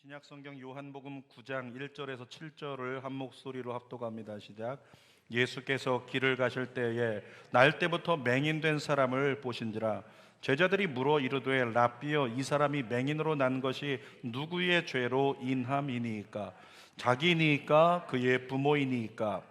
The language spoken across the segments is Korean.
신약성경 요한복음 9장 1절에서 7절을 한 목소리로 합독합니다. 시작. 예수께서 길을 가실 때에 날 때부터 맹인된 사람을 보신지라. 제자들이 물어 이르되 라삐여, 이 사람이 맹인으로 난 것이 누구의 죄로 인함이니이까? 자기니까 그의 부모이니까?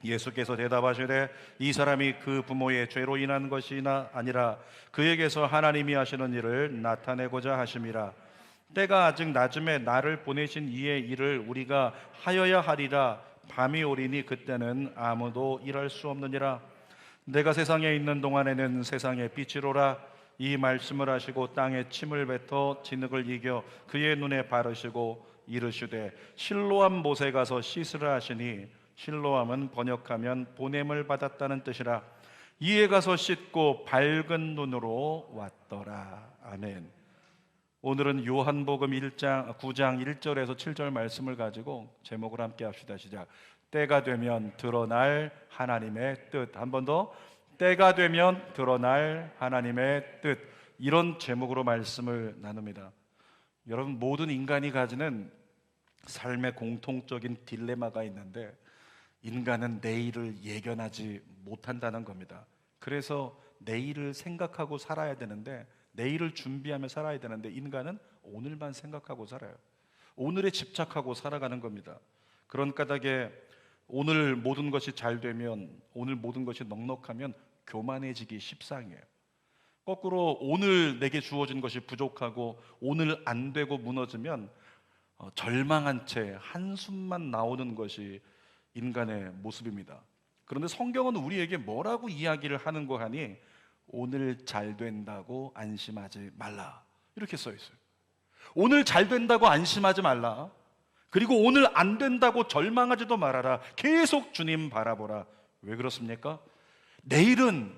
예수께서 대답하시되 이 사람이 그 부모의 죄로 인한 것이나 아니라 그에게서 하나님이 하시는 일을 나타내고자 하심이라. 때가 아직 낮음에 나를 보내신 이의 일을 우리가 하여야 하리라. 밤이 오리니 그때는 아무도 일할 수 없느니라. 내가 세상에 있는 동안에는 세상의 빛이로라. 이 말씀을 하시고 땅에 침을 뱉어 진흙을 이겨 그의 눈에 바르시고 이르시되 실로암 못에 가서 씻으라 하시니, 실로암은 번역하면 보냄을 받았다는 뜻이라. 이에 가서 씻고 밝은 눈으로 왔더라. 아멘. 오늘은 요한복음 9장 1절에서 7절 말씀을 가지고 제목을 함께 합시다. 시작. 때가 되면 드러날 하나님의 뜻. 한 번 더. 때가 되면 드러날 하나님의 뜻. 이런 제목으로 말씀을 나눕니다. 여러분, 모든 인간이 가지는 삶의 공통적인 딜레마가 있는데, 인간은 내일을 예견하지 못한다는 겁니다. 그래서 내일을 생각하고 살아야 되는데, 내일을 준비하며 살아야 되는데, 인간은 오늘만 생각하고 살아요. 오늘에 집착하고 살아가는 겁니다. 그런 까닭에 오늘 모든 것이 잘 되면, 오늘 모든 것이 넉넉하면 교만해지기 십상이에요. 거꾸로 오늘 내게 주어진 것이 부족하고 오늘 안 되고 무너지면 절망한 채 한숨만 나오는 것이 인간의 모습입니다. 그런데 성경은 우리에게 뭐라고 이야기를 하는 거 하니? 오늘 잘 된다고 안심하지 말라, 이렇게 써 있어요. 오늘 잘 된다고 안심하지 말라. 그리고 오늘 안 된다고 절망하지도 말아라. 계속 주님 바라보라. 왜 그렇습니까? 내일은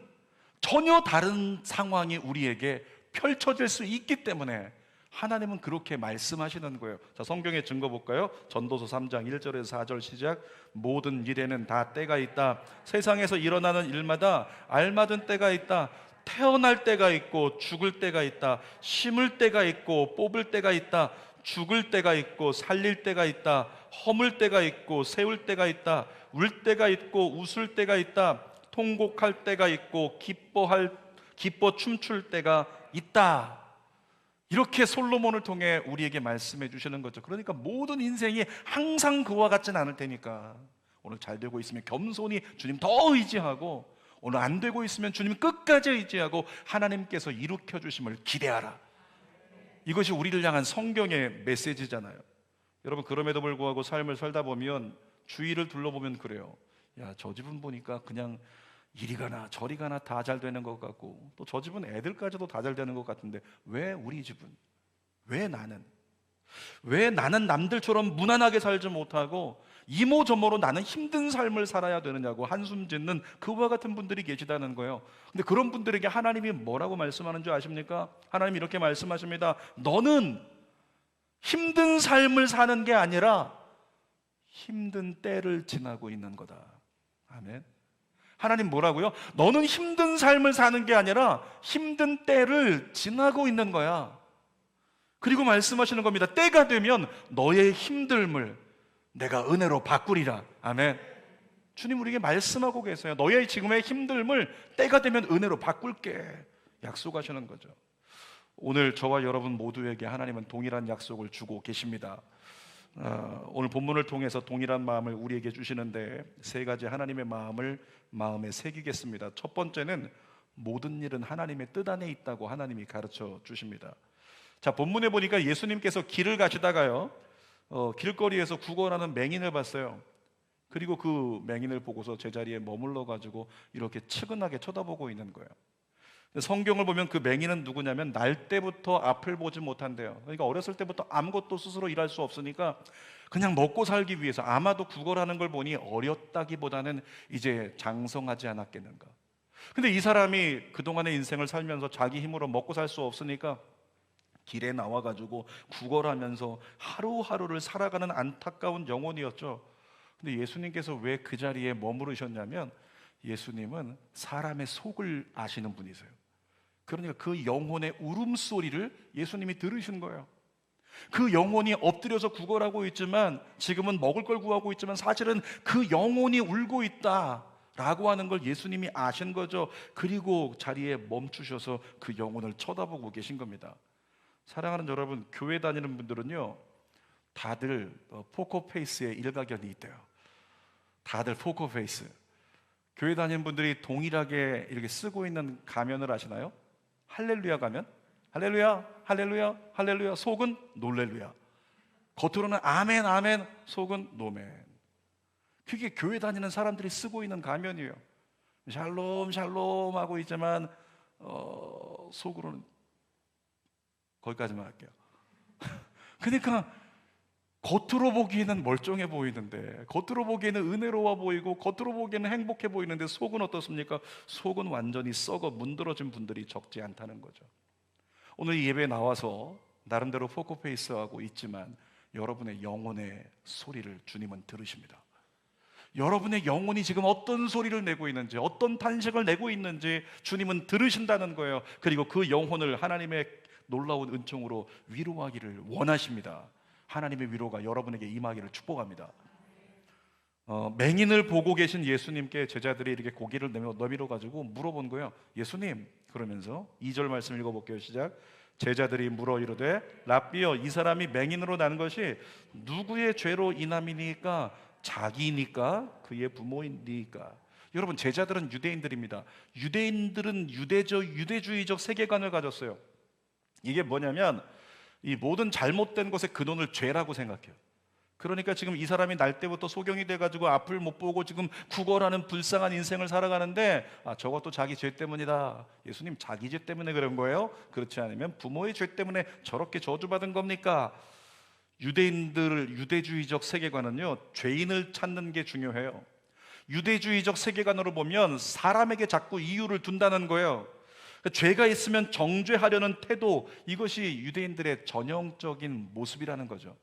전혀 다른 상황이 우리에게 펼쳐질 수 있기 때문에 하나님은 그렇게 말씀하시는 거예요. 자, 성경의 증거 볼까요? 전도서 3장 1절에서 4절 시작. 모든 일에는 다 때가 있다. 세상에서 일어나는 일마다 알맞은 때가 있다. 태어날 때가 있고 죽을 때가 있다. 심을 때가 있고 뽑을 때가 있다. 죽을 때가 있고 살릴 때가 있다. 허물 때가 있고 세울 때가 있다. 울 때가 있고 웃을 때가 있다. 통곡할 때가 있고 기뻐 춤출 때가 있다. 이렇게 솔로몬을 통해 우리에게 말씀해 주시는 거죠. 그러니까 모든 인생이 항상 그와 같지는 않을 테니까, 오늘 잘 되고 있으면 겸손히 주님 더 의지하고, 오늘 안 되고 있으면 주님 끝까지 의지하고 하나님께서 일으켜 주심을 기대하라. 이것이 우리를 향한 성경의 메시지잖아요. 여러분, 그럼에도 불구하고 삶을 살다 보면 주위를 둘러보면 그래요. 야, 저 집은 보니까 그냥 이리 가나 저리 가나 다 잘 되는 것 같고, 또 저 집은 애들까지도 다 잘 되는 것 같은데 왜 우리 집은, 왜 나는 남들처럼 무난하게 살지 못하고 이모저모로 나는 힘든 삶을 살아야 되느냐고 한숨 짓는 그와 같은 분들이 계시다는 거예요. 근데 그런 분들에게 하나님이 뭐라고 말씀하는 줄 아십니까? 하나님이 이렇게 말씀하십니다. 너는 힘든 삶을 사는 게 아니라 힘든 때를 지나고 있는 거다. 아멘. 하나님 뭐라고요? 너는 힘든 삶을 사는 게 아니라 힘든 때를 지나고 있는 거야. 그리고 말씀하시는 겁니다. 때가 되면 너의 힘듦을 내가 은혜로 바꾸리라. 아멘. 주님 우리에게 말씀하고 계세요. 너의 지금의 힘듦을 때가 되면 은혜로 바꿀게 약속하시는 거죠. 오늘 저와 여러분 모두에게 하나님은 동일한 약속을 주고 계십니다. 오늘 본문을 통해서 동일한 마음을 우리에게 주시는데, 세 가지 하나님의 마음을 마음에 새기겠습니다. 첫 번째는 모든 일은 하나님의 뜻 안에 있다고 하나님이 가르쳐 주십니다. 자, 본문에 보니까 예수님께서 길을 가시다가요, 길거리에서 구걸하는 맹인을 봤어요. 그리고 그 맹인을 보고서 제자리에 머물러 가지고 이렇게 측은하게 쳐다보고 있는 거예요. 성경을 보면 그 맹인은 누구냐면 날 때부터 앞을 보지 못한대요. 그러니까 어렸을 때부터 아무것도 스스로 일할 수 없으니까 그냥 먹고 살기 위해서, 아마도 구걸하는 걸 보니 어렸다기보다는 이제 장성하지 않았겠는가. 근데 이 사람이 그동안의 인생을 살면서 자기 힘으로 먹고 살 수 없으니까 길에 나와가지고 구걸하면서 하루하루를 살아가는 안타까운 영혼이었죠. 근데 예수님께서 왜 그 자리에 머무르셨냐면, 예수님은 사람의 속을 아시는 분이세요. 그러니까 그 영혼의 울음소리를 예수님이 들으신 거예요. 그 영혼이 엎드려서 구걸하고 있지만, 지금은 먹을 걸 구하고 있지만 사실은 그 영혼이 울고 있다 라고 하는 걸 예수님이 아신 거죠. 그리고 자리에 멈추셔서 그 영혼을 쳐다보고 계신 겁니다. 사랑하는 여러분, 교회 다니는 분들은요, 다들 포커페이스에 일가견이 있대요. 다들 포커페이스. 교회 다니는 분들이 동일하게 이렇게 쓰고 있는 가면을 아시나요? 할렐루야 가면? 할렐루야, 할렐루야, 할렐루야. 속은 놀렐루야. 겉으로는 아멘, 아멘. 속은 노멘. 그게 교회 다니는 사람들이 쓰고 있는 가면이에요. 샬롬, 샬롬 하고 있지만 속으로는 거기까지만 할게요. 그러니까 겉으로 보기에는 멀쩡해 보이는데, 겉으로 보기에는 은혜로워 보이고, 겉으로 보기에는 행복해 보이는데 속은 어떻습니까? 속은 완전히 썩어 문드러진 분들이 적지 않다는 거죠. 오늘 이 예배에 나와서 나름대로 포커페이스하고 있지만 여러분의 영혼의 소리를 주님은 들으십니다. 여러분의 영혼이 지금 어떤 소리를 내고 있는지, 어떤 탄식을 내고 있는지 주님은 들으신다는 거예요. 그리고 그 영혼을 하나님의 놀라운 은총으로 위로하기를 원하십니다. 하나님의 위로가 여러분에게 임하기를 축복합니다. 맹인을 보고 계신 예수님께 제자들이 이렇게 고개를 내밀어 가지고 물어본 거예요. 예수님, 그러면서 2절 말씀 읽어볼게요. 시작. 제자들이 물어 이르되 랍비여, 이 사람이 맹인으로 난 것이 누구의 죄로 인함이니까? 자기니까? 그의 부모이니까? 여러분, 제자들은 유대인들입니다. 유대인들은 유대주의적 세계관을 가졌어요. 이게 뭐냐면 이 모든 잘못된 것의 근원을 죄라고 생각해요. 그러니까 지금 이 사람이 날 때부터 소경이 돼가지고 앞을 못 보고 지금 구걸하는 불쌍한 인생을 살아가는데, 저것도 자기 죄 때문이다. 예수님, 자기 죄 때문에 그런 거예요? 그렇지 않으면 부모의 죄 때문에 저렇게 저주받은 겁니까? 유대주의적 세계관은요, 죄인을 찾는 게 중요해요. 유대주의적 세계관으로 보면 사람에게 자꾸 이유를 둔다는 거예요. 죄가 있으면 정죄하려는 태도, 이것이 유대인들의 전형적인 모습이라는 거죠.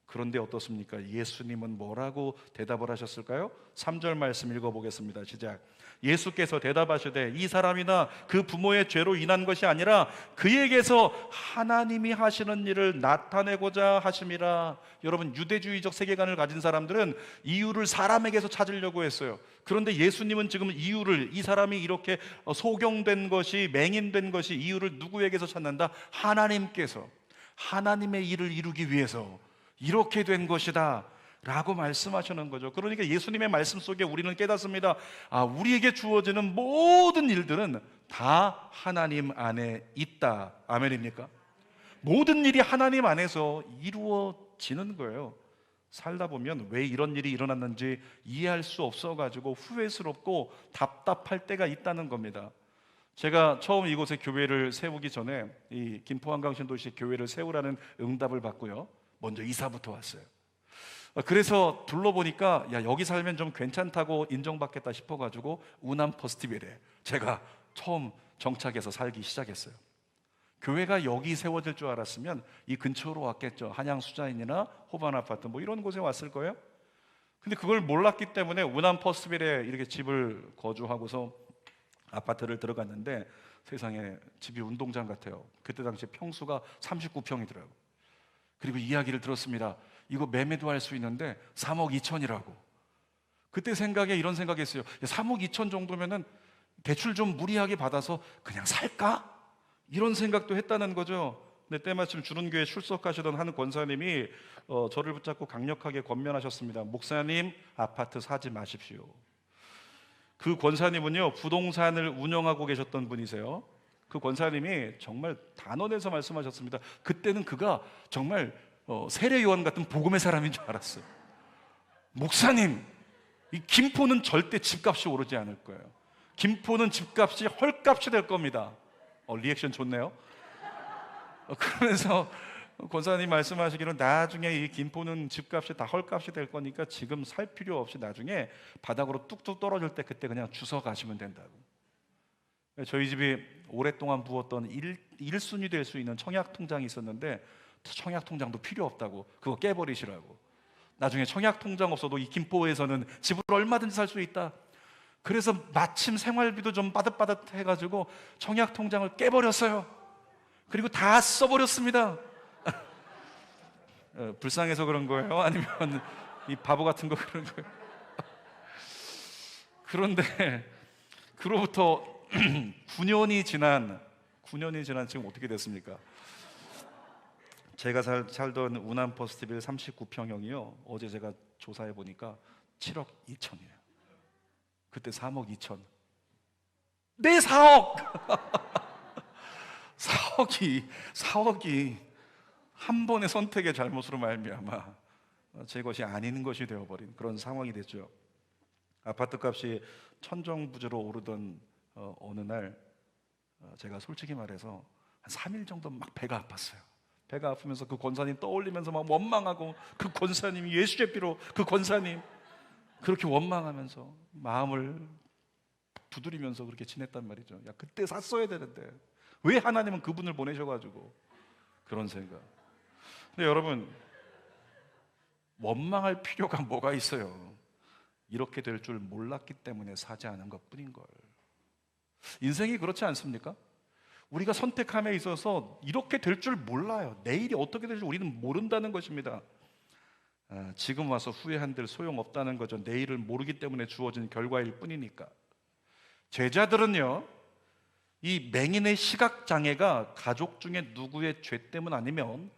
그런데 어떻습니까? 예수님은 뭐라고 대답을 하셨을까요? 3절 말씀 읽어보겠습니다. 시작. 예수께서 대답하시되 이 사람이나 그 부모의 죄로 인한 것이 아니라 그에게서 하나님이 하시는 일을 나타내고자 하심이라. 여러분, 유대주의적 세계관을 가진 사람들은 이유를 사람에게서 찾으려고 했어요. 그런데 예수님은 지금 이유를, 이 사람이 이렇게 소경된 것이, 맹인된 것이 이유를 누구에게서 찾는다? 하나님께서, 하나님의 일을 이루기 위해서 이렇게 된 것이다 라고 말씀하시는 거죠. 그러니까 예수님의 말씀 속에 우리는 깨닫습니다. 우리에게 주어지는 모든 일들은 다 하나님 안에 있다. 아멘입니까? 모든 일이 하나님 안에서 이루어지는 거예요. 살다 보면 왜 이런 일이 일어났는지 이해할 수 없어가지고 후회스럽고 답답할 때가 있다는 겁니다. 제가 처음 이곳에 교회를 세우기 전에 이 김포 한강신도시 교회를 세우라는 응답을 받고요, 먼저 이사부터 왔어요. 그래서 둘러보니까 여기 살면 좀 괜찮다고 인정받겠다 싶어가지고 우남 퍼스티벨에 제가 처음 정착해서 살기 시작했어요. 교회가 여기 세워질 줄 알았으면 이 근처로 왔겠죠. 한양 수자인이나 호반 아파트 뭐 이런 곳에 왔을 거예요. 근데 그걸 몰랐기 때문에 우남 퍼스티벨에 이렇게 집을 거주하고서 아파트를 들어갔는데 세상에 집이 운동장 같아요. 그때 당시 평수가 39평이더라고요. 그리고 이야기를 들었습니다. 이거 매매도 할 수 있는데 3억 2천이라고. 그때 이런 생각했어요. 3억 2천 정도면은 대출 좀 무리하게 받아서 그냥 살까? 이런 생각도 했다는 거죠. 근데 때마침 주른교회 출석하시던 한 권사님이 저를 붙잡고 강력하게 권면하셨습니다. 목사님, 아파트 사지 마십시오. 그 권사님은요, 부동산을 운영하고 계셨던 분이세요. 그 권사님이 정말 단언해서 말씀하셨습니다. 그때는 그가 정말 세례 요한 같은 복음의 사람인 줄 알았어요. 목사님, 이 김포는 절대 집값이 오르지 않을 거예요. 김포는 집값이 헐값이 될 겁니다. 리액션 좋네요. 그러면서 권사님 말씀하시기로 나중에 이 김포는 집값이 다 헐값이 될 거니까 지금 살 필요 없이 나중에 바닥으로 뚝뚝 떨어질 때 그때 그냥 주워 가시면 된다고. 저희 집이 오랫동안 부었던 1순위 될 수 있는 청약통장이 있었는데 청약통장도 필요 없다고, 그거 깨버리시라고. 나중에 청약통장 없어도 이 김포에서는 집을 얼마든지 살 수 있다. 그래서 마침 생활비도 좀 빠듯빠듯 해가지고 청약통장을 깨버렸어요. 그리고 다 써버렸습니다. 불쌍해서 그런 거예요? 아니면 이 바보 같은 거 그런 거예요? 그런데 그로부터 9년이 지난 지금 어떻게 됐습니까? 제가 살던 운암 퍼스트빌 39평형이요. 어제 제가 조사해 보니까 7억 2천이에요. 그때 3억 2천. 네, 4억! 4억이 한 번의 선택의 잘못으로 말미암아 제 것이 아닌 것이 되어버린 그런 상황이 됐죠. 아파트 값이 천정부지로 오르던 어느 날 제가 솔직히 말해서 한 3일 정도 막 배가 아팠어요. 배가 아프면서 그 권사님 떠올리면서 막 원망하고, 그 권사님이 예수제비로 그 권사님 그렇게 원망하면서 마음을 두드리면서 그렇게 지냈단 말이죠. 야, 그때 샀어야 되는데 왜 하나님은 그분을 보내셔가지고, 그런 생각. 근데 여러분, 원망할 필요가 뭐가 있어요? 이렇게 될 줄 몰랐기 때문에 사지 않은 것뿐인 걸. 인생이 그렇지 않습니까? 우리가 선택함에 있어서 이렇게 될 줄 몰라요. 내일이 어떻게 될지 우리는 모른다는 것입니다. 지금 와서 후회한들 소용없다는 거죠. 내일을 모르기 때문에 주어진 결과일 뿐이니까. 제자들은요, 이 맹인의 시각장애가 가족 중에 누구의 죄 때문 아니면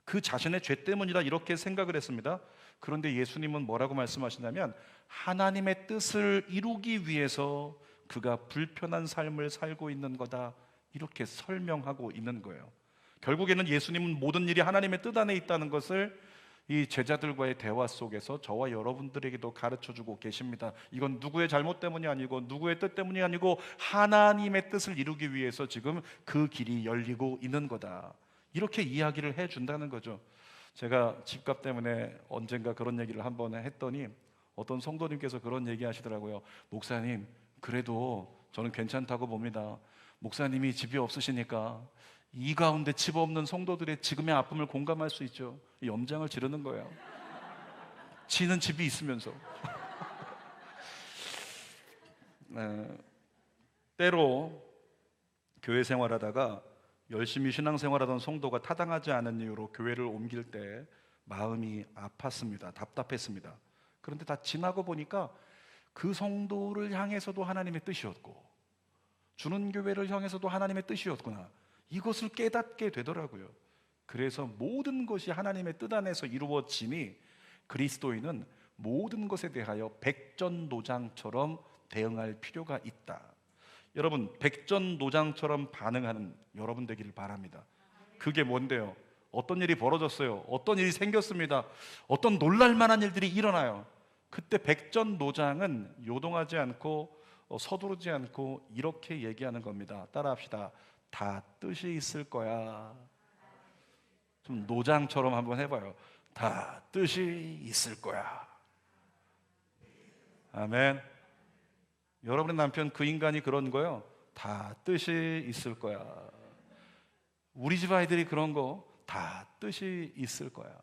그 자신의 죄 때문이다, 이렇게 생각을 했습니다. 그런데 예수님은 뭐라고 말씀하시냐면, 하나님의 뜻을 이루기 위해서 그가 불편한 삶을 살고 있는 거다, 이렇게 설명하고 있는 거예요. 결국에는 예수님은 모든 일이 하나님의 뜻 안에 있다는 것을 이 제자들과의 대화 속에서 저와 여러분들에게도 가르쳐주고 계십니다. 이건 누구의 잘못 때문이 아니고 누구의 뜻 때문이 아니고 하나님의 뜻을 이루기 위해서 지금 그 길이 열리고 있는 거다, 이렇게 이야기를 해준다는 거죠. 제가 집값 때문에 언젠가 그런 얘기를 한번 했더니 어떤 성도님께서 그런 얘기 하시더라고요. 목사님, 그래도 저는 괜찮다고 봅니다. 목사님이 집이 없으시니까 이 가운데 집 없는 성도들의 지금의 아픔을 공감할 수 있죠. 염장을 지르는 거예요. 지는 집이 있으면서. 때로 교회 생활하다가 열심히 신앙생활하던 성도가 타당하지 않은 이유로 교회를 옮길 때 마음이 아팠습니다. 답답했습니다. 그런데 다 지나고 보니까 그 성도를 향해서도 하나님의 뜻이었고, 주는 교회를 향해서도 하나님의 뜻이었구나, 이것을 깨닫게 되더라고요. 그래서 모든 것이 하나님의 뜻 안에서 이루어지니 그리스도인은 모든 것에 대하여 백전노장처럼 대응할 필요가 있다. 여러분, 백전노장처럼 반응하는 여러분 되기를 바랍니다. 그게 뭔데요? 어떤 일이 벌어졌어요. 어떤 일이 생겼습니다. 어떤 놀랄만한 일들이 일어나요. 그때 백전노장은 요동하지 않고 서두르지 않고 이렇게 얘기하는 겁니다. 따라합시다. 다 뜻이 있을 거야. 좀 노장처럼 한번 해봐요. 다 뜻이 있을 거야. 아멘. 여러분의 남편, 그 인간이 그런 거요. 다 뜻이 있을 거야. 우리 집 아이들이 그런 거 다 뜻이 있을 거야.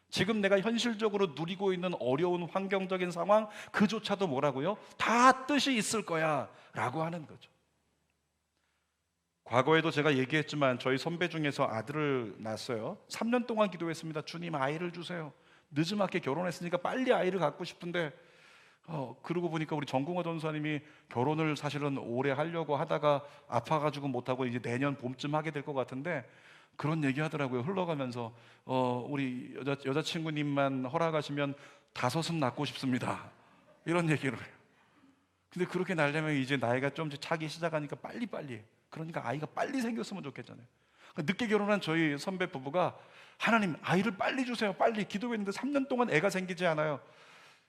지금 내가 현실적으로 누리고 있는 어려운 환경적인 상황, 그조차도 뭐라고요? 다 뜻이 있을 거야 라고 하는 거죠. 과거에도 제가 얘기했지만 저희 선배 중에서 아들을 낳았어요. 3년 동안 기도했습니다. 주님, 아이를 주세요. 늦지막히 결혼했으니까 빨리 아이를 갖고 싶은데 그러고 보니까 우리 정궁호 전사님이 결혼을 사실은 올해 하려고 하다가 아파가지고 못하고 이제 내년 봄쯤 하게 될 것 같은데, 그런 얘기 하더라고요. 흘러가면서 우리 여자친구님만 허락하시면 5은 낳고 싶습니다, 이런 얘기를 해요. 근데 그렇게 낳으려면 이제 나이가 좀 차기 시작하니까 빨리빨리, 그러니까 아이가 빨리 생겼으면 좋겠잖아요. 늦게 결혼한 저희 선배 부부가 하나님, 아이를 빨리 주세요, 빨리 기도했는데 3년 동안 애가 생기지 않아요.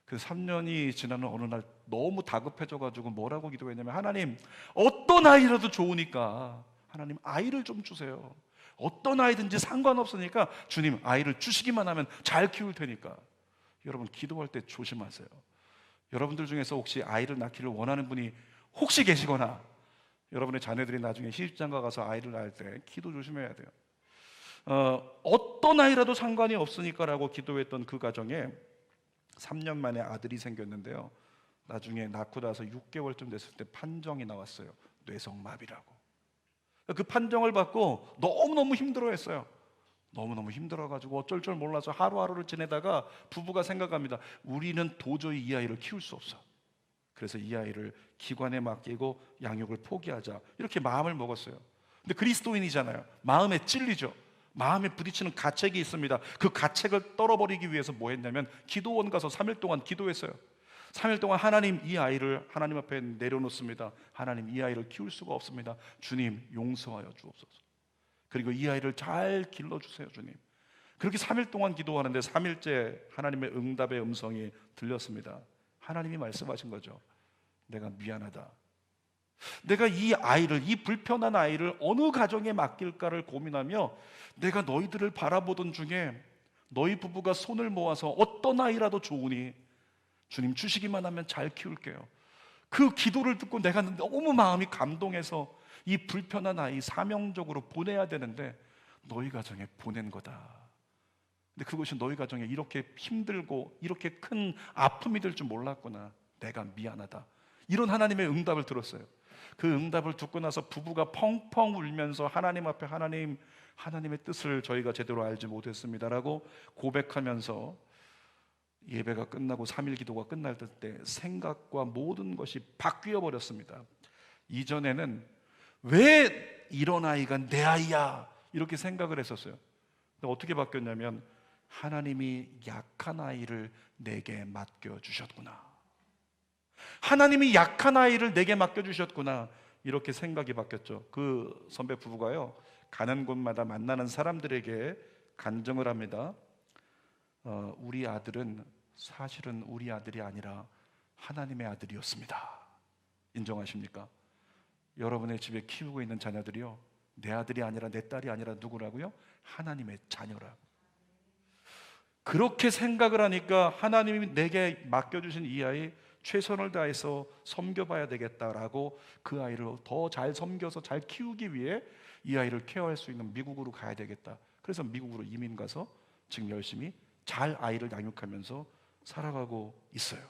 그 3년이 지나는 어느 날 너무 다급해져가지고 뭐라고 기도했냐면, 하나님, 어떤 아이라도 좋으니까 하나님 아이를 좀 주세요. 어떤 아이든지 상관없으니까 주님, 아이를 주시기만 하면 잘 키울 테니까. 여러분, 기도할 때 조심하세요. 여러분들 중에서 혹시 아이를 낳기를 원하는 분이 혹시 계시거나, 여러분의 자녀들이 나중에 시집장가 가서 아이를 낳을 때 기도 조심해야 돼요. 어떤 아이라도 상관이 없으니까라고 기도했던 그 가정에 3년 만에 아들이 생겼는데요, 나중에 낳고 나서 6개월쯤 됐을 때 판정이 나왔어요. 뇌성마비라고. 그 판정을 받고 너무너무 힘들어했어요. 너무너무 힘들어가지고 어쩔 줄 몰라서 하루하루를 지내다가 부부가 생각합니다. 우리는 도저히 이 아이를 키울 수 없어. 그래서 이 아이를 기관에 맡기고 양육을 포기하자, 이렇게 마음을 먹었어요. 근데 그리스도인이잖아요. 마음에 찔리죠. 마음에 부딪히는 가책이 있습니다. 그 가책을 떨어버리기 위해서 뭐 했냐면 기도원 가서 3일 동안 기도했어요. 3일 동안 하나님, 이 아이를 하나님 앞에 내려놓습니다. 하나님, 이 아이를 키울 수가 없습니다. 주님, 용서하여 주옵소서. 그리고 이 아이를 잘 길러주세요, 주님. 그렇게 3일 동안 기도하는데 3일째 하나님의 응답의 음성이 들렸습니다. 하나님이 말씀하신 거죠. 내가 미안하다. 내가 이 아이를, 이 불편한 아이를 어느 가정에 맡길까를 고민하며 내가 너희들을 바라보던 중에 너희 부부가 손을 모아서 어떤 아이라도 좋으니 주님 주시기만 하면 잘 키울게요. 그 기도를 듣고 내가 너무 마음이 감동해서 이 불편한 아이 사명적으로 보내야 되는데 너희 가정에 보낸 거다. 근데 그것이 너희 가정에 이렇게 힘들고 이렇게 큰 아픔이 될 줄 몰랐구나. 내가 미안하다. 이런 하나님의 응답을 들었어요. 그 응답을 듣고 나서 부부가 펑펑 울면서 하나님 앞에 하나님의 뜻을 저희가 제대로 알지 못했습니다라고 고백하면서 예배가 끝나고 3일 기도가 끝날 때 생각과 모든 것이 바뀌어 버렸습니다. 이전에는 왜 이런 아이가 내 아이야 이렇게 생각을 했었어요. 근데 어떻게 바뀌었냐면 하나님이 약한 아이를 내게 맡겨주셨구나. 하나님이 약한 아이를 내게 맡겨주셨구나. 이렇게 생각이 바뀌었죠. 그 선배 부부가요, 가는 곳마다 만나는 사람들에게 간증을 합니다. 우리 아들은 사실은 우리 아들이 아니라 하나님의 아들이었습니다. 인정하십니까? 여러분의 집에 키우고 있는 자녀들이요, 내 아들이 아니라 내 딸이 아니라 누구라고요? 하나님의 자녀라. 그렇게 생각을 하니까 하나님이 내게 맡겨주신 이 아이 최선을 다해서 섬겨봐야 되겠다라고 그 아이를 더 잘 섬겨서 잘 키우기 위해 이 아이를 케어할 수 있는 미국으로 가야 되겠다. 그래서 미국으로 이민 가서 지금 열심히 잘 아이를 양육하면서 살아가고 있어요.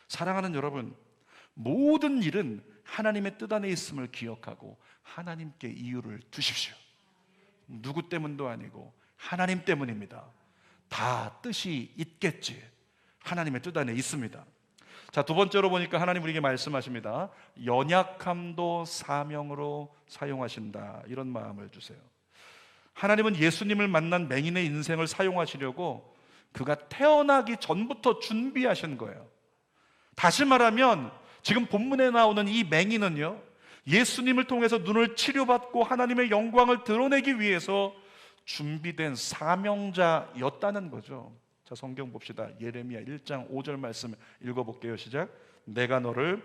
사랑하는 여러분, 모든 일은 하나님의 뜻 안에 있음을 기억하고 하나님께 이유를 두십시오. 누구 때문도 아니고 하나님 때문입니다. 다 뜻이 있겠지. 하나님의 뜻 안에 있습니다. 자, 두 번째로 보니까 하나님 우리에게 말씀하십니다. 연약함도 사명으로 사용하신다. 이런 마음을 주세요. 하나님은 예수님을 만난 맹인의 인생을 사용하시려고 그가 태어나기 전부터 준비하신 거예요. 다시 말하면 지금 본문에 나오는 이 맹인은요, 예수님을 통해서 눈을 치료받고 하나님의 영광을 드러내기 위해서 준비된 사명자였다는 거죠. 자, 성경 봅시다. 예레미야 1장 5절 말씀 읽어볼게요. 시작. 내가 너를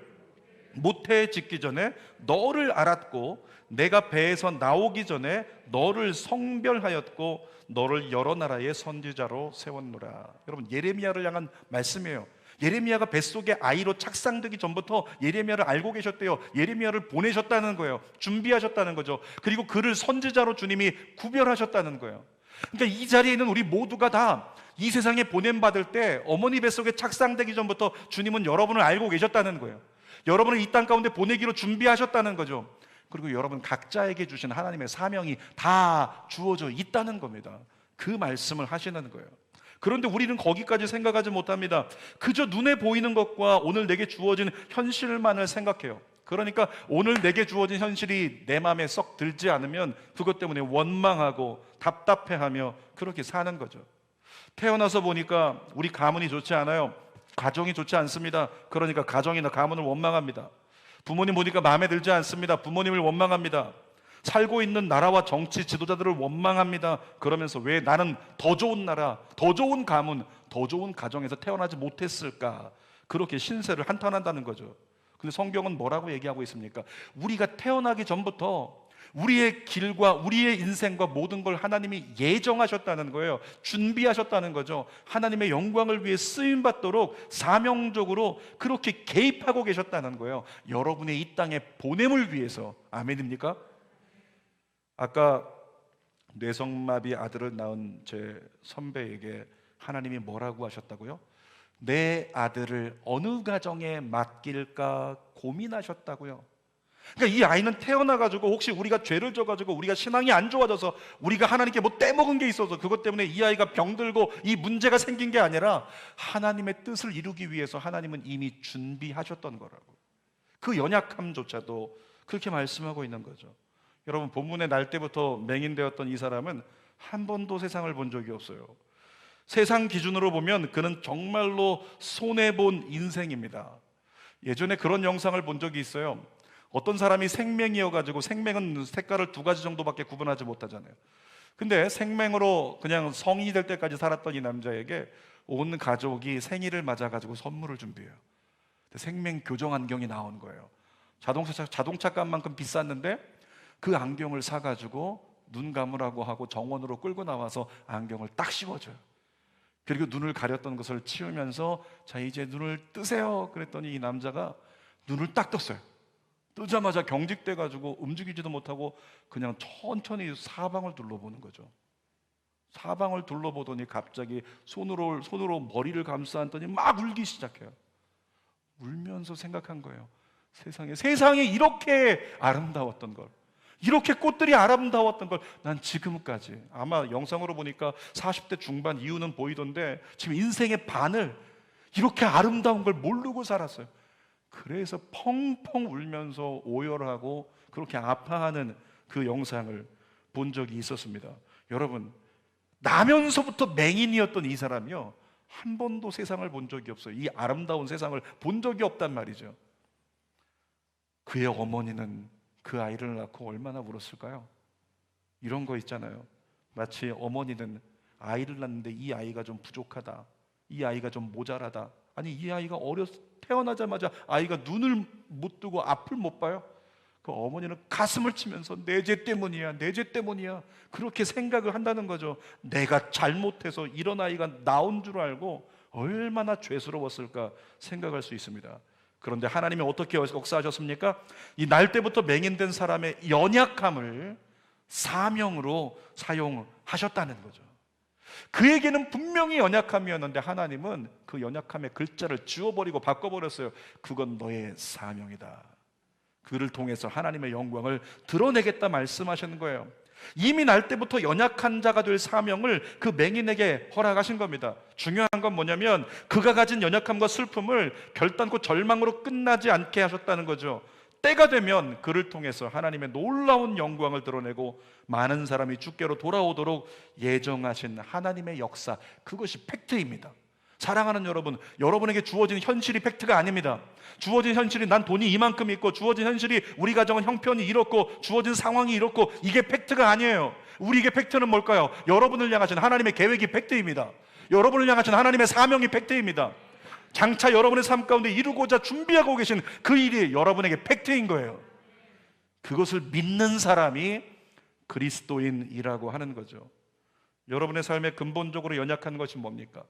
모태에 짓기 전에 너를 알았고 내가 배에서 나오기 전에 너를 성별하였고 너를 여러 나라의 선지자로 세웠노라. 여러분, 예레미야를 향한 말씀이에요. 예레미야가 뱃속에 아이로 착상되기 전부터 예레미야를 알고 계셨대요. 예레미야를 보내셨다는 거예요. 준비하셨다는 거죠. 그리고 그를 선지자로 주님이 구별하셨다는 거예요. 그러니까 이 자리에 있는 우리 모두가 다 이 세상에 보냄받을 때 어머니 뱃속에 착상되기 전부터 주님은 여러분을 알고 계셨다는 거예요. 여러분을 이 땅 가운데 보내기로 준비하셨다는 거죠. 그리고 여러분 각자에게 주신 하나님의 사명이 다 주어져 있다는 겁니다. 그 말씀을 하시는 거예요. 그런데 우리는 거기까지 생각하지 못합니다. 그저 눈에 보이는 것과 오늘 내게 주어진 현실만을 생각해요. 그러니까 오늘 내게 주어진 현실이 내 마음에 썩 들지 않으면 그것 때문에 원망하고 답답해하며 그렇게 사는 거죠. 태어나서 보니까 우리 가문이 좋지 않아요. 가정이 좋지 않습니다. 그러니까 가정이나 가문을 원망합니다. 부모님 보니까 마음에 들지 않습니다. 부모님을 원망합니다. 살고 있는 나라와 정치 지도자들을 원망합니다. 그러면서 왜 나는 더 좋은 나라, 더 좋은 가문, 더 좋은 가정에서 태어나지 못했을까? 그렇게 신세를 한탄한다는 거죠. 근데 성경은 뭐라고 얘기하고 있습니까? 우리가 태어나기 전부터 우리의 길과 우리의 인생과 모든 걸 하나님이 예정하셨다는 거예요. 준비하셨다는 거죠. 하나님의 영광을 위해 쓰임받도록 사명적으로 그렇게 개입하고 계셨다는 거예요. 여러분의 이 땅의 보냄을 위해서. 아멘입니까? 아까 뇌성마비 아들을 낳은 제 선배에게 하나님이 뭐라고 하셨다고요? 내 아들을 어느 가정에 맡길까 고민하셨다고요. 그러니까 이 아이는 태어나가지고 혹시 우리가 죄를 져가지고 우리가 신앙이 안 좋아져서 우리가 하나님께 뭐 떼먹은 게 있어서 그것 때문에 이 아이가 병들고 이 문제가 생긴 게 아니라 하나님의 뜻을 이루기 위해서 하나님은 이미 준비하셨던 거라고. 그 연약함조차도 그렇게 말씀하고 있는 거죠. 여러분, 본문에 날 때부터 맹인되었던 이 사람은 한 번도 세상을 본 적이 없어요. 세상 기준으로 보면 그는 정말로 손해본 인생입니다. 예전에 그런 영상을 본 적이 있어요. 어떤 사람이 생맹이어가지고, 생맹은 색깔을 두 가지 정도밖에 구분하지 못하잖아요. 근데 생맹으로 그냥 성인이 될 때까지 살았던 이 남자에게 온 가족이 생일을 맞아가지고 선물을 준비해요. 생맹 교정 안경이 나온 거예요. 자동차 값만큼 비쌌는데 그 안경을 사가지고 눈 감으라고 하고 정원으로 끌고 나와서 안경을 딱 씌워줘요. 그리고 눈을 가렸던 것을 치우면서 자, 이제 눈을 뜨세요 그랬더니 이 남자가 눈을 딱 떴어요. 뜨자마자 경직돼가지고 움직이지도 못하고 그냥 천천히 사방을 둘러보는 거죠. 사방을 둘러보더니 갑자기 손으로 머리를 감싸안더니 막 울기 시작해요. 울면서 생각한 거예요. 세상에 이렇게 아름다웠던 걸, 이렇게 꽃들이 아름다웠던 걸 난 지금까지, 아마 영상으로 보니까 40대 중반 이후는 보이던데 지금 인생의 반을 이렇게 아름다운 걸 모르고 살았어요. 그래서 펑펑 울면서 오열하고 그렇게 아파하는 그 영상을 본 적이 있었습니다. 여러분, 나면서부터 맹인이었던 이 사람이요, 한 번도 세상을 본 적이 없어요. 이 아름다운 세상을 본 적이 없단 말이죠. 그의 어머니는 그 아이를 낳고 얼마나 울었을까요? 이런 거 있잖아요. 마치 어머니는 아이를 낳는데 이 아이가 좀 부족하다, 이 아이가 좀 모자라다, 아니 이 아이가 태어나자마자 아이가 눈을 못 뜨고 앞을 못 봐요. 그 어머니는 가슴을 치면서 내 죄 때문이야, 내 죄 때문이야, 그렇게 생각을 한다는 거죠. 내가 잘못해서 이런 아이가 나온 줄 알고 얼마나 죄스러웠을까 생각할 수 있습니다. 그런데 하나님이 어떻게 역사하셨습니까? 이 날 때부터 맹인된 사람의 연약함을 사명으로 사용하셨다는 거죠. 그에게는 분명히 연약함이었는데 하나님은 그 연약함의 글자를 지워버리고 바꿔버렸어요. 그건 너의 사명이다. 그를 통해서 하나님의 영광을 드러내겠다 말씀하시는 거예요. 이미 날 때부터 연약한 자가 될 사명을 그 맹인에게 허락하신 겁니다. 중요한 건 뭐냐면 그가 가진 연약함과 슬픔을 결단코 절망으로 끝나지 않게 하셨다는 거죠. 때가 되면 그를 통해서 하나님의 놀라운 영광을 드러내고 많은 사람이 주께로 돌아오도록 예정하신 하나님의 역사, 그것이 팩트입니다. 사랑하는 여러분, 여러분에게 주어진 현실이 팩트가 아닙니다. 주어진 현실이 난 돈이 이만큼 있고, 주어진 현실이 우리 가정은 형편이 이렇고, 주어진 상황이 이렇고, 이게 팩트가 아니에요. 우리에게 팩트는 뭘까요? 여러분을 향하신 하나님의 계획이 팩트입니다. 여러분을 향하신 하나님의 사명이 팩트입니다. 장차 여러분의 삶 가운데 이루고자 준비하고 계신 그 일이 여러분에게 팩트인 거예요. 그것을 믿는 사람이 그리스도인이라고 하는 거죠. 여러분의 삶에 근본적으로 연약한 것이 뭡니까?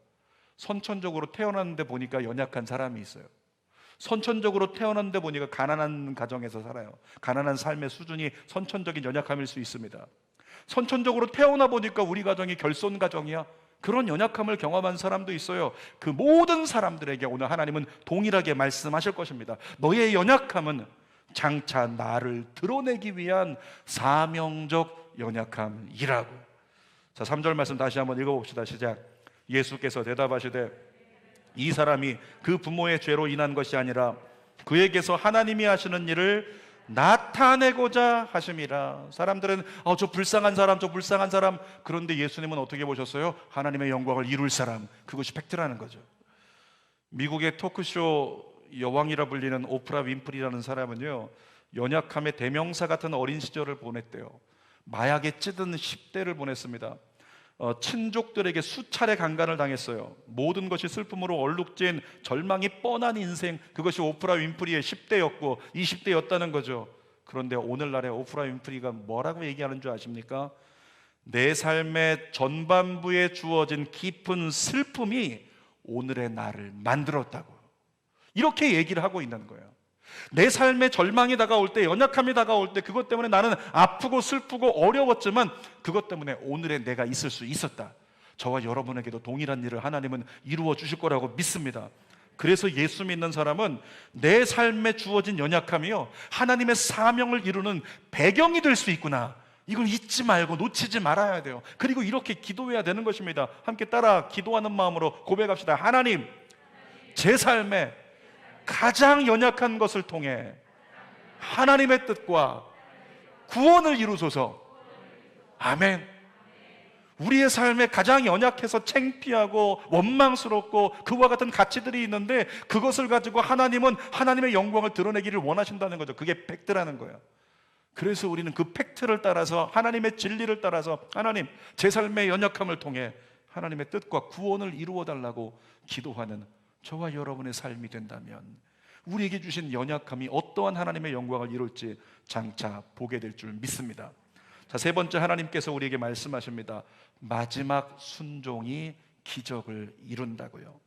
선천적으로 태어났는데 보니까 연약한 사람이 있어요. 선천적으로 태어났는데 보니까 가난한 가정에서 살아요. 가난한 삶의 수준이 선천적인 연약함일 수 있습니다. 선천적으로 태어나 보니까 우리 가정이 결손 가정이야, 그런 연약함을 경험한 사람도 있어요. 그 모든 사람들에게 오늘 하나님은 동일하게 말씀하실 것입니다. 너의 연약함은 장차 나를 드러내기 위한 사명적 연약함이라고. 자, 3절 말씀 다시 한번 읽어봅시다. 시작. 예수께서 대답하시되 이 사람이 그 부모의 죄로 인한 것이 아니라 그에게서 하나님이 하시는 일을 나타내고자 하심이라. 사람들은 저 불쌍한 사람, 그런데 예수님은 어떻게 보셨어요? 하나님의 영광을 이룰 사람, 그것이 팩트라는 거죠. 미국의 토크쇼 여왕이라 불리는 오프라 윈프리라는 사람은요, 연약함의 대명사 같은 어린 시절을 보냈대요. 마약에 찌든 10대를 보냈습니다. 친족들에게 수차례 강간을 당했어요. 모든 것이 슬픔으로 얼룩진 절망이 뻔한 인생, 그것이 오프라 윈프리의 10대였고 20대였다는 거죠. 그런데 오늘날의 오프라 윈프리가 뭐라고 얘기하는 줄 아십니까? 내 삶의 전반부에 주어진 깊은 슬픔이 오늘의 나를 만들었다고, 이렇게 얘기를 하고 있는 거예요. 내 삶에 절망이 다가올 때, 연약함이 다가올 때, 그것 때문에 나는 아프고 슬프고 어려웠지만 그것 때문에 오늘의 내가 있을 수 있었다. 저와 여러분에게도 동일한 일을 하나님은 이루어 주실 거라고 믿습니다. 그래서 예수 믿는 사람은 내 삶에 주어진 연약함이요, 하나님의 사명을 이루는 배경이 될 수 있구나. 이걸 잊지 말고 놓치지 말아야 돼요. 그리고 이렇게 기도해야 되는 것입니다. 함께 따라 기도하는 마음으로 고백합시다. 하나님, 제 삶에 가장 연약한 것을 통해 하나님의 뜻과 구원을 이루소서. 아멘. 우리의 삶에 가장 연약해서 창피하고 원망스럽고 그와 같은 가치들이 있는데, 그것을 가지고 하나님은 하나님의 영광을 드러내기를 원하신다는 거죠. 그게 팩트라는 거예요. 그래서 우리는 그 팩트를 따라서, 하나님의 진리를 따라서, 하나님, 제 삶의 연약함을 통해 하나님의 뜻과 구원을 이루어 달라고 기도하는 저와 여러분의 삶이 된다면, 우리에게 주신 연약함이 어떠한 하나님의 영광을 이룰지 장차 보게 될 줄 믿습니다. 자, 세 번째, 하나님께서 우리에게 말씀하십니다. 마지막 순종이 기적을 이룬다고요.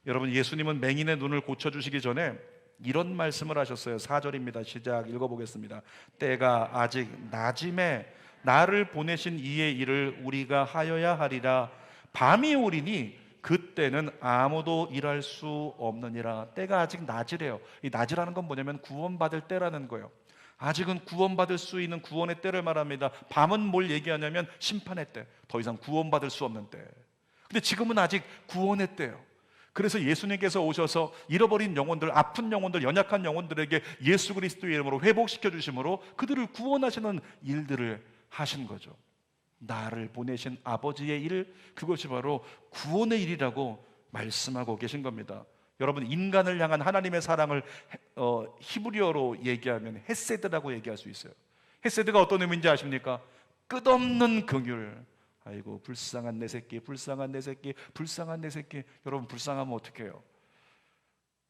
여러분, 예수님은 맹인의 눈을 고쳐주시기 전에 이런 말씀을 하셨어요. 4절입니다. 시작 읽어보겠습니다. 때가 아직 낮임에 나를 보내신 이의 일을 우리가 하여야 하리라. 밤이 오리니 그때는 아무도 일할 수 없느니라. 때가 아직 낮이래요. 이 낮이라는 건 뭐냐면 구원받을 때라는 거예요. 아직은 구원받을 수 있는 구원의 때를 말합니다. 밤은 뭘 얘기하냐면 심판의 때, 더 이상 구원받을 수 없는 때. 근데 지금은 아직 구원의 때예요. 그래서 예수님께서 오셔서 잃어버린 영혼들, 아픈 영혼들, 연약한 영혼들에게 예수 그리스도의 이름으로 회복시켜 주심으로 그들을 구원하시는 일들을 하신 거죠. 나를 보내신 아버지의 일, 그것이 바로 구원의 일이라고 말씀하고 계신 겁니다. 여러분, 인간을 향한 하나님의 사랑을 히브리어로 얘기하면 헤세드라고 얘기할 수 있어요. 헤세드가 어떤 의미인지 아십니까? 끝없는 긍휼. 아이고, 불쌍한 내 새끼, 불쌍한 내 새끼, 불쌍한 내 새끼. 여러분, 불쌍하면 어떡해요?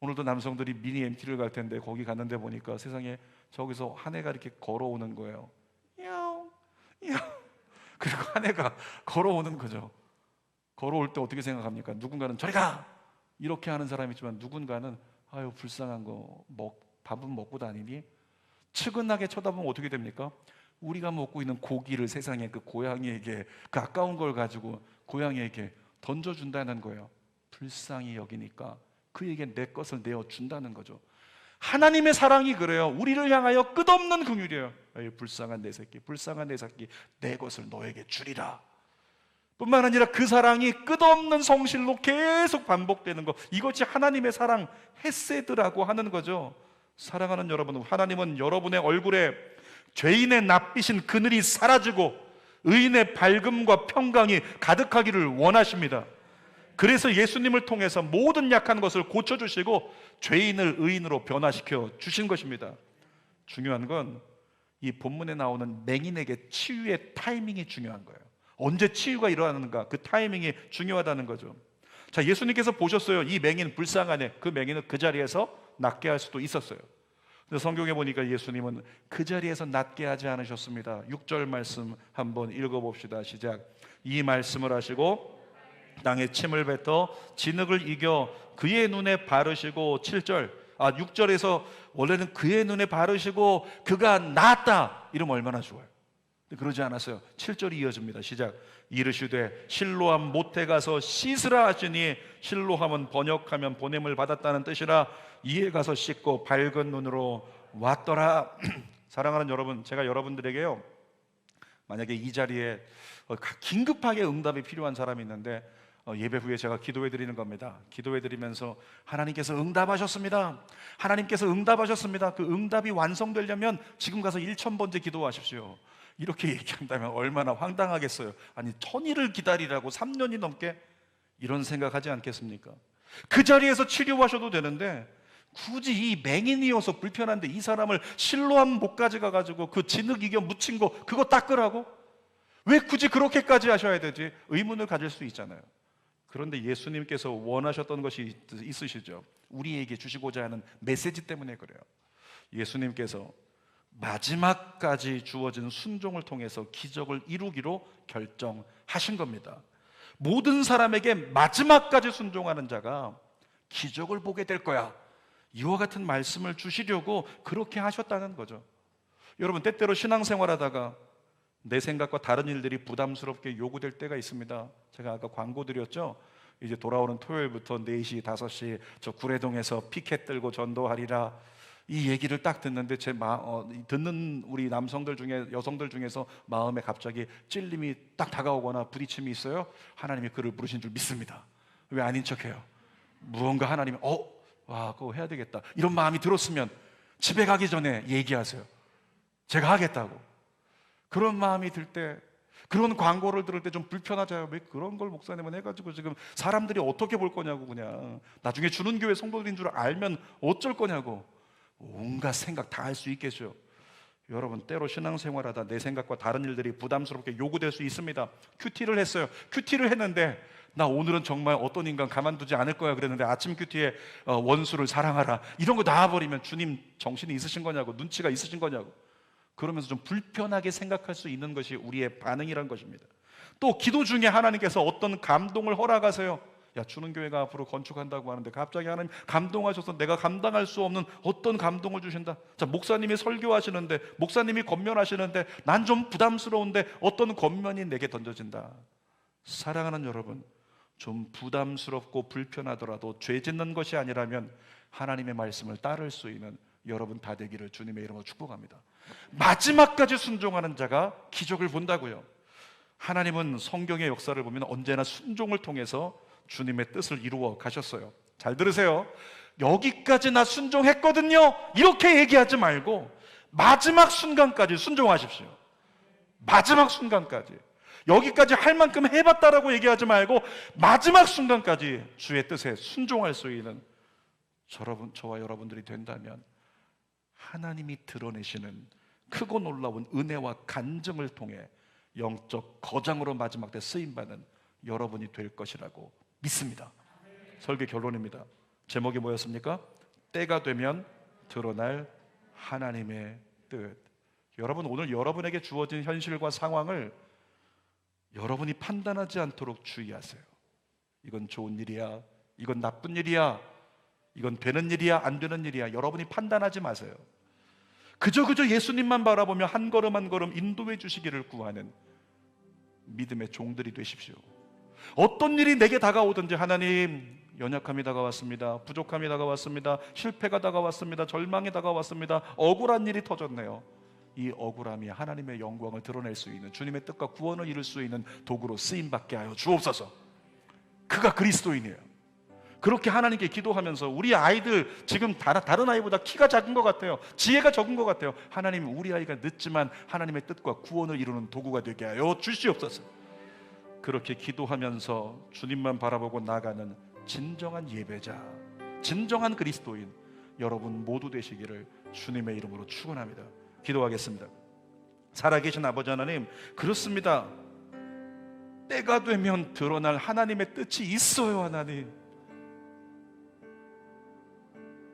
오늘도 남성들이 미니 MT를 갈 텐데 거기 갔는데 보니까 세상에 저기서 한 애가 이렇게 걸어오는 거예요. 야옹, 야옹. 그리고 한 애가 걸어오는 거죠. 걸어올 때 어떻게 생각합니까? 누군가는 저리 가! 이렇게 하는 사람이 있지만, 누군가는 아유, 불쌍한 거, 밥은 먹고 다니니? 측은하게 쳐다보면 어떻게 됩니까? 우리가 먹고 있는 고기를 세상에 그 고양이에게, 그 아까운 걸 가지고 고양이에게 던져준다는 거예요. 불쌍히 여기니까 그에게 내 것을 내어준다는 거죠. 하나님의 사랑이 그래요. 우리를 향하여 끝없는 긍휼이에요. 아유, 불쌍한 내 새끼, 불쌍한 내 새끼, 내 것을 너에게 주리라. 뿐만 아니라 그 사랑이 끝없는 성실로 계속 반복되는 것, 이것이 하나님의 사랑, 헤세드라고 하는 거죠. 사랑하는 여러분, 하나님은 여러분의 얼굴에 죄인의 낯빛인 그늘이 사라지고 의인의 밝음과 평강이 가득하기를 원하십니다. 그래서 예수님을 통해서 모든 약한 것을 고쳐주시고 죄인을 의인으로 변화시켜 주신 것입니다. 중요한 건 이 본문에 나오는 맹인에게 치유의 타이밍이 중요한 거예요. 언제 치유가 일어나는가, 그 타이밍이 중요하다는 거죠. 자, 예수님께서 보셨어요. 이 맹인 불쌍하네. 그 맹인은 그 자리에서 낫게 할 수도 있었어요. 근데 성경에 보니까 예수님은 그 자리에서 낫게 하지 않으셨습니다. 6절 말씀 한번 읽어봅시다. 시작. 이 말씀을 하시고 땅에 침을 뱉어 진흙을 이겨 그의 눈에 바르시고, 6절에서 원래는 그의 눈에 바르시고 그가 나았다 이러면 얼마나 좋아요. 그러지 않았어요. 7절이 이어집니다. 시작. 이르시되 실로암 못에 가서 씻으라 하시니, 실로함은 번역하면 보냄을 받았다는 뜻이라, 이에 가서 씻고 밝은 눈으로 왔더라. 사랑하는 여러분, 제가 여러분들에게요, 만약에 이 자리에 긴급하게 응답이 필요한 사람이 있는데 예배 후에 제가 기도해 드리는 겁니다. 기도해 드리면서 하나님께서 응답하셨습니다. 하나님께서 응답하셨습니다. 그 응답이 완성되려면 지금 가서 1000번째 기도하십시오. 이렇게 얘기한다면 얼마나 황당하겠어요. 아니, 1000일을 기다리라고 3년이 넘게? 이런 생각하지 않겠습니까? 그 자리에서 치료하셔도 되는데 굳이 이 맹인이어서 불편한데 이 사람을 실로암 못까지 가가지고 그 진흙 이겨 묻힌 거 그거 닦으라고? 왜 굳이 그렇게까지 하셔야 되지? 의문을 가질 수 있잖아요. 그런데 예수님께서 원하셨던 것이 있으시죠. 우리에게 주시고자 하는 메시지 때문에 그래요. 예수님께서 마지막까지 주어진 순종을 통해서 기적을 이루기로 결정하신 겁니다. 모든 사람에게 마지막까지 순종하는 자가 기적을 보게 될 거야, 이와 같은 말씀을 주시려고 그렇게 하셨다는 거죠. 여러분, 때때로 신앙생활하다가 내 생각과 다른 일들이 부담스럽게 요구될 때가 있습니다. 제가 아까 광고 드렸죠. 이제 돌아오는 토요일부터 4시, 5시 저 구례동에서 피켓 들고 전도하리라. 이 얘기를 딱 듣는데 듣는 우리 남성들 중에, 여성들 중에서 마음에 갑자기 찔림이 딱 다가오거나 부딪힘이 있어요? 하나님이 그를 부르신 줄 믿습니다. 왜 아닌 척해요? 무언가 하나님이 와, 그거 해야 되겠다, 이런 마음이 들었으면 집에 가기 전에 얘기하세요. 제가 하겠다고. 그런 마음이 들 때, 그런 광고를 들을 때 좀 불편하잖아요. 왜 그런 걸 목사님은 해가지고 지금 사람들이 어떻게 볼 거냐고, 그냥 나중에 주는 교회 성도들인 줄 알면 어쩔 거냐고, 온갖 생각 다 할 수 있겠죠. 여러분, 때로 신앙생활하다 내 생각과 다른 일들이 부담스럽게 요구될 수 있습니다. 큐티를 했어요. 큐티를 했는데 나 오늘은 정말 어떤 인간 가만두지 않을 거야 그랬는데 아침 큐티에 원수를 사랑하라 이런 거 나와버리면 주님 정신이 있으신 거냐고, 눈치가 있으신 거냐고, 그러면서 좀 불편하게 생각할 수 있는 것이 우리의 반응이란 것입니다. 또 기도 중에 하나님께서 어떤 감동을 허락하세요. 야, 주는 교회가 앞으로 건축한다고 하는데 갑자기 하나님 감동하셔서 내가 감당할 수 없는 어떤 감동을 주신다. 자, 목사님이 설교하시는데, 목사님이 권면하시는데 난 좀 부담스러운데 어떤 권면이 내게 던져진다. 사랑하는 여러분, 좀 부담스럽고 불편하더라도 죄 짓는 것이 아니라면 하나님의 말씀을 따를 수 있는 여러분 다 되기를 주님의 이름으로 축복합니다. 마지막까지 순종하는 자가 기적을 본다고요. 하나님은 성경의 역사를 보면 언제나 순종을 통해서 주님의 뜻을 이루어 가셨어요. 잘 들으세요. 여기까지 나 순종했거든요, 이렇게 얘기하지 말고 마지막 순간까지 순종하십시오. 마지막 순간까지. 여기까지 할 만큼 해봤다라고 얘기하지 말고 마지막 순간까지 주의 뜻에 순종할 수 있는 저와 여러분들이 된다면 하나님이 드러내시는 크고 놀라운 은혜와 간증을 통해 영적 거장으로 마지막 때 쓰임받는 여러분이 될 것이라고 믿습니다. 설교 결론입니다. 제목이 뭐였습니까? 때가 되면 드러날 하나님의 뜻. 여러분, 오늘 여러분에게 주어진 현실과 상황을 여러분이 판단하지 않도록 주의하세요. 이건 좋은 일이야, 이건 나쁜 일이야, 이건 되는 일이야, 안 되는 일이야, 여러분이 판단하지 마세요. 그저 예수님만 바라보며 한 걸음 한 걸음 인도해 주시기를 구하는 믿음의 종들이 되십시오. 어떤 일이 내게 다가오든지, 하나님, 연약함이 다가왔습니다, 부족함이 다가왔습니다, 실패가 다가왔습니다, 절망이 다가왔습니다, 억울한 일이 터졌네요. 이 억울함이 하나님의 영광을 드러낼 수 있는, 주님의 뜻과 구원을 이룰 수 있는 도구로 쓰임받게 하여 주옵소서. 그가 그리스도인이에요. 그렇게 하나님께 기도하면서 우리 아이들 지금 다른 아이보다 키가 작은 것 같아요, 지혜가 적은 것 같아요. 하나님, 우리 아이가 늦지만 하나님의 뜻과 구원을 이루는 도구가 되게 하여 주시옵소서. 그렇게 기도하면서 주님만 바라보고 나가는 진정한 예배자, 진정한 그리스도인 여러분 모두 되시기를 주님의 이름으로 축원합니다. 기도하겠습니다. 살아계신 아버지 하나님, 그렇습니다. 때가 되면 드러날 하나님의 뜻이 있어요. 하나님,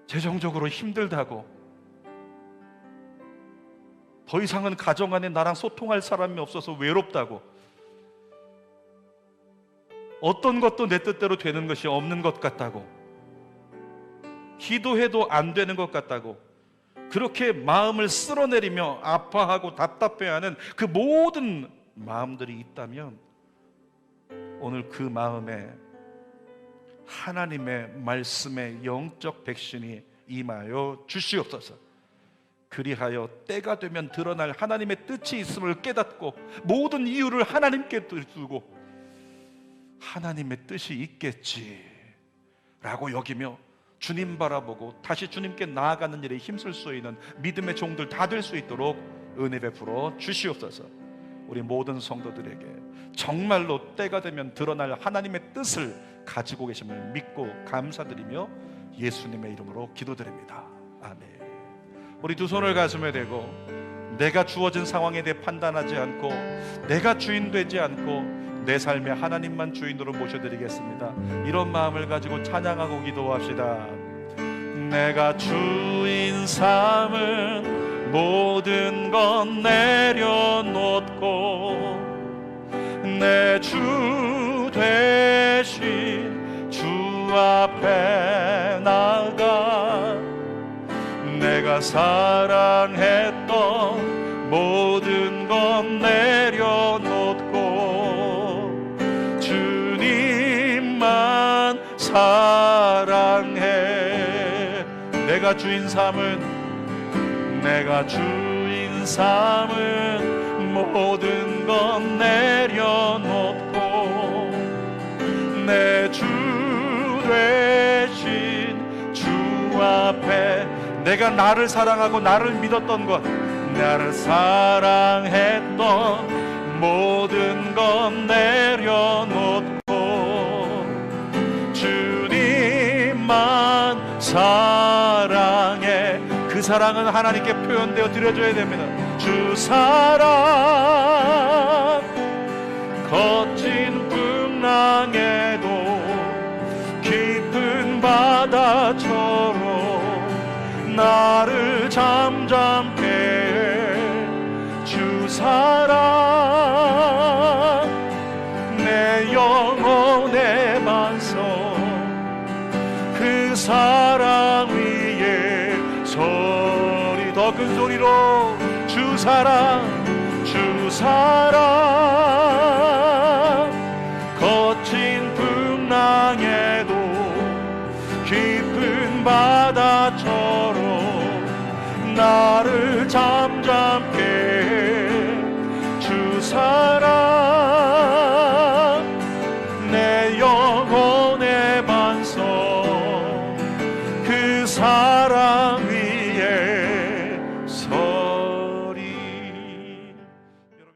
재정적으로 힘들다고, 더 이상은 가정 안에 나랑 소통할 사람이 없어서 외롭다고, 어떤 것도 내 뜻대로 되는 것이 없는 것 같다고, 기도해도 안 되는 것 같다고, 그렇게 마음을 쓸어내리며 아파하고 답답해하는 그 모든 마음들이 있다면 오늘 그 마음에 하나님의 말씀의 영적 백신이 임하여 주시옵소서. 그리하여 때가 되면 드러날 하나님의 뜻이 있음을 깨닫고 모든 이유를 하나님께 두고 하나님의 뜻이 있겠지라고 여기며 주님 바라보고 다시 주님께 나아가는 일에 힘쓸 수 있는 믿음의 종들 다 될 수 있도록 은혜 베풀어 주시옵소서. 우리 모든 성도들에게 정말로 때가 되면 드러날 하나님의 뜻을 가지고 계심을 믿고 감사드리며 예수님의 이름으로 기도드립니다. 아멘. 우리 두 손을 가슴에 대고 내가 주어진 상황에 대해 판단하지 않고 내가 주인 되지 않고 내 삶에 하나님만 주인으로 모셔드리겠습니다. 이런 마음을 가지고 찬양하고 기도합시다. 내가 주인 삼은 모든 건 내려놓고 내 주 되신 주 앞에 나가 내가 사랑했던 모든 건 내려놓고 주님만 사랑해. 내가 주인 삼은 모든 건 내려놓고 내 주 되신 주 앞에 내가 나를 사랑하고 나를 믿었던 것, 나를 사랑했던 모든 건 내려놓고 주님만 사랑해. 그 사랑은 하나님께 표현되어 드려져야 됩니다. 주 사랑 거친 풍랑에도 깊은 바다처럼 나를 잠잠케 해. 주 사랑 내 영혼의 반석, 그 사랑 위에 소리 더 큰 소리로 주 사랑 거친 풍랑에도 깊은 바다처럼 나를 잠잠케 해. 주 사랑 내 영혼의 반석, 그 사랑